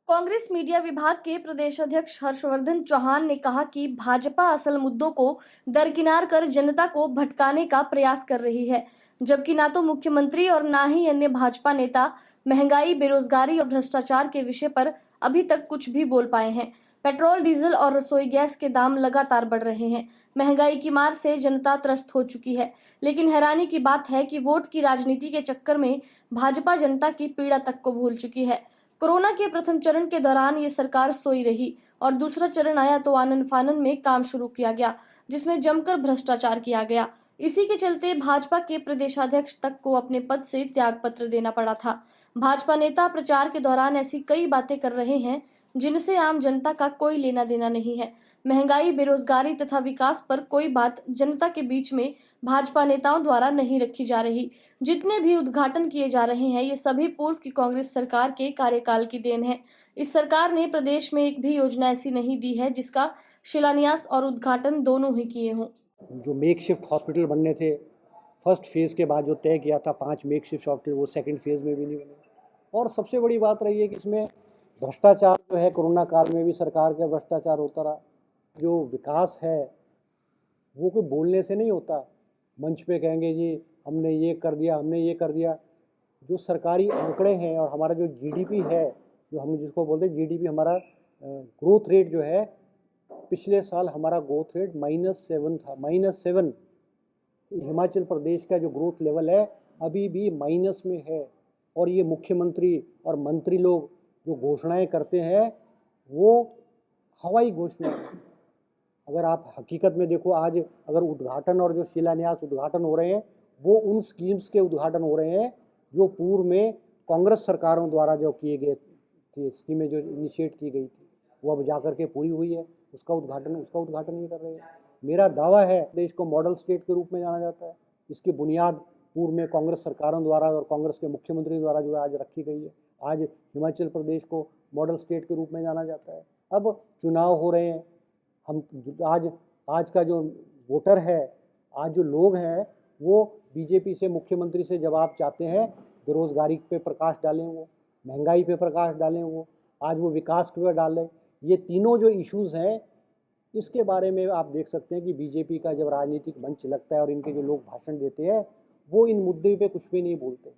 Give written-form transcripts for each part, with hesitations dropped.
Congress media विभाग के प्रदेश अध्यक्ष हर्षवर्धन चौहान ने कहा कि भाजपा असल मुद्दों को दरकिनार कर जनता को भटकाने का प्रयास कर रही है, जबकि ना तो मुख्यमंत्री और ना ही अन्य भाजपा नेता महंगाई, बेरोजगारी और भ्रष्टाचार के विषय पर अभी तक कुछ भी बोल पाए हैं। पेट्रोल, डीजल और रसोई गैस के दाम लगातार बढ़ रहे हैं। महंगाई की मार से जनता त्रस्त हो चुकी है। लेकिन हैरानी की बात है कि वोट की राजनीति के चक्कर में भाजपा जनता की पीड़ा तक को भूल चुकी है। कोरोना के प्रथम चरण के दौरान ये सरकार सोई रही और दूसरा चरण आया तो आनन फानन में काम शुरू किया गया, जिसमें जमकर भ्रष्टाचार किया गया। इसी के चलते भाजपा के प्रदेशाध्यक्ष तक को अपने पद से त्याग पत्र देना पड़ा था। भाजपा नेता प्रचार के दौरान ऐसी कई बातें कर रहे हैं जिनसे आम जनता का कोई लेना देना नहीं है। महंगाई, बेरोजगारी तथा विकास पर कोई बात जनता के बीच में भाजपा नेताओं द्वारा नहीं रखी जा रही। जितने भी उद्घाटन किए जा रहे हैं, ये सभी पूर्व की कांग्रेस सरकार के कार्यकाल की देन है। इस सरकार ने प्रदेश में एक भी योजना ऐसी नहीं दी है जिसका शिलान्यास और उद्घाटन दोनों ही किए हों। जो मेकशिफ्ट हॉस्पिटल बनने थे, फर्स्ट फेज़ के बाद जो तय किया था 5 मेकशिफ्ट हॉस्पिटल, वो सेकंड फेज़ में भी नहीं बने। और सबसे बड़ी बात रही है कि इसमें भ्रष्टाचार जो है, कोरोना काल में भी सरकार का भ्रष्टाचार होता रहा। जो विकास है वो कोई बोलने से नहीं होता। मंच पे कहेंगे जी हमने ये कर दिया, हमने ये कर दिया। जो सरकारी आंकड़े हैं और हमारा जो जीडीपी है, जो हम जिसको बोलते हैं जीडीपी, हमारा ग्रोथ रेट जो है, पिछले साल हमारा ग्रोथ रेट -7 था, -7। हिमाचल प्रदेश का जो ग्रोथ लेवल है अभी भी माइनस में है। और ये मुख्यमंत्री और मंत्री लोग जो घोषणाएं करते हैं वो हवाई घोषणा है। अगर आप हकीकत में देखो, आज अगर उद्घाटन और जो शिलान्यास उद्घाटन हो रहे हैं वो उन स्कीम्स के उद्घाटन हो रहे हैं जो पूर्व में कांग्रेस सरकारों द्वारा जो किए गए थे, स्कीमें जो इनिशिएट की गई थी वो अब जाकर के पूरी हुई है, उसका उद्घाटन ये कर रहे हैं। मेरा दावा है देश को मॉडल स्टेट के रूप में जाना जाता है। इसकी बुनियाद पूर्व में कांग्रेस सरकारों द्वारा और कांग्रेस के मुख्यमंत्री द्वारा जो है आज रखी गई है। आज हिमाचल प्रदेश को मॉडल स्टेट के रूप में जाना जाता है। अब चुनाव हो रहे हैं, हम आज का जो वोटर है, आज जो लोग हैं, वो बीजेपी से, मुख्यमंत्री से जवाब चाहते हैं। बेरोजगारी पे प्रकाश डालें, वो महंगाई पे प्रकाश डालें, वो आज वो विकास पे डालें। ये तीनों जो इश्यूज़ हैं, इसके बारे में आप देख सकते हैं कि बीजेपी का जब राजनीतिक मंच लगता है और इनके जो लोग भाषण देते हैं वो इन मुद्दे पे कुछ भी नहीं बोलते।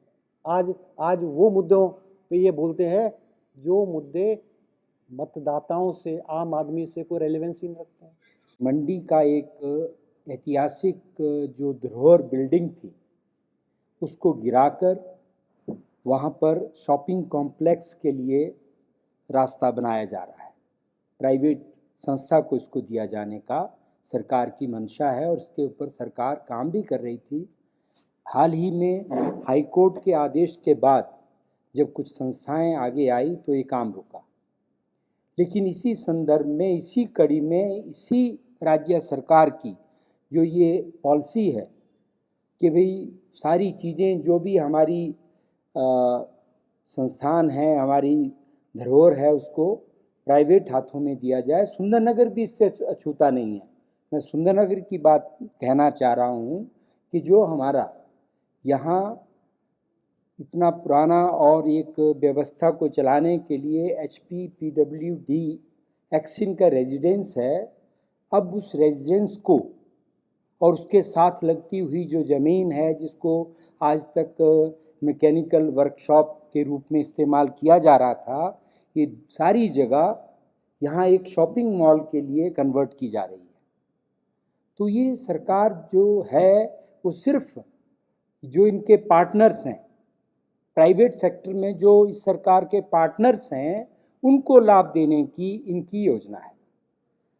आज वो मुद्दों पे ये बोलते हैं जो मुद्दे मतदाताओं से, आम आदमी से कोई रेलेवेंस ही नहीं रखते हैं। मंडी का एक ऐतिहासिक जो धरोहर बिल्डिंग थी उसको गिराकर वहाँ पर शॉपिंग कॉम्प्लेक्स के लिए रास्ता बनाया जा रहा है। प्राइवेट संस्था को इसको दिया जाने का सरकार की मंशा है और इसके ऊपर सरकार काम भी कर रही थी। हाल ही में हाई कोर्ट के आदेश के बाद जब कुछ संस्थाएं आगे आई तो ये काम रुका। लेकिन इसी संदर्भ में, इसी कड़ी में, इसी राज्य सरकार की जो ये पॉलिसी है कि भाई सारी चीज़ें जो भी हमारी संस्थान है, हमारी धरोहर है, उसको प्राइवेट हाथों में दिया जाए। सुंदरनगर भी इससे अछूता नहीं है। मैं सुंदरनगर की बात कहना चाह रहा हूँ कि जो हमारा यहाँ इतना पुराना और एक व्यवस्था को चलाने के लिए HPPWD एक्सिन का रेजिडेंस है, अब उस रेजिडेंस को और उसके साथ लगती हुई जो ज़मीन है जिसको आज तक मैकेनिकल वर्कशॉप के रूप में इस्तेमाल किया जा रहा था, ये सारी जगह यहाँ एक शॉपिंग मॉल के लिए कन्वर्ट की जा रही है। तो ये सरकार जो है वो सिर्फ जो इनके पार्टनर्स हैं, प्राइवेट सेक्टर में जो इस सरकार के पार्टनर्स हैं, उनको लाभ देने की इनकी योजना है।